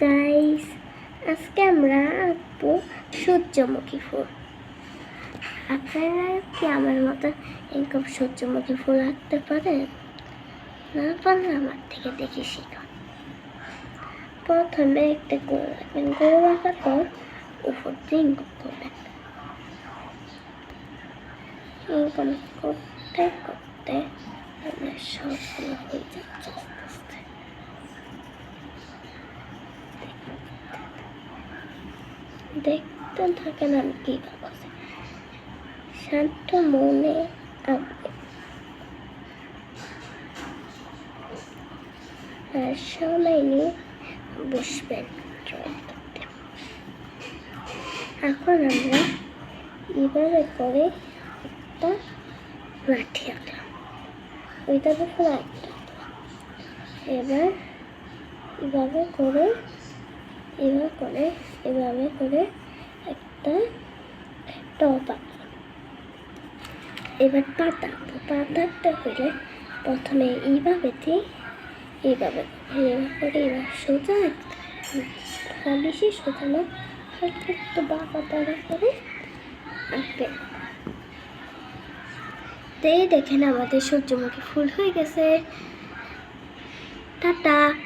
Guys, আজকে আমরা আঁকবো সূর্যমুখী ফুল। আপনারা কি আমার মতো এরকম সূর্যমুখী ফুল আঁকতে পারেন? না পারলে আমার থেকে দেখে শিখুন। প্রথমে একটা গোল রাখবেন, গোল রাখার পর উপর রিং করবেন। এরকম করতে করতে আমরা সবগুলো হয়ে যাচ্ছে আস্তে আস্তে। দেখতে থাকেন আমি কি ভাবছি। শান্ত মনে আঁকবেন আর সময় নিয়ে বসবেন ড্রয়িং করতে। এখন আমরা এইভাবে করে একটা লাঠি আঁকলাম, ওইটার উপর একটা আঁকলাম। এবার এভাবে করে একটা টপ আঁকলাম। এবার পাতা পাতাটা হলে প্রথমে এইভাবে করে এবার সোজা বেশি সোজা না, হালকা একটু বাঁকা তারা করে আঁকবেন। দেখেন আমাদের সূর্যমুখী ফুল হয়ে গেছে। টাটা।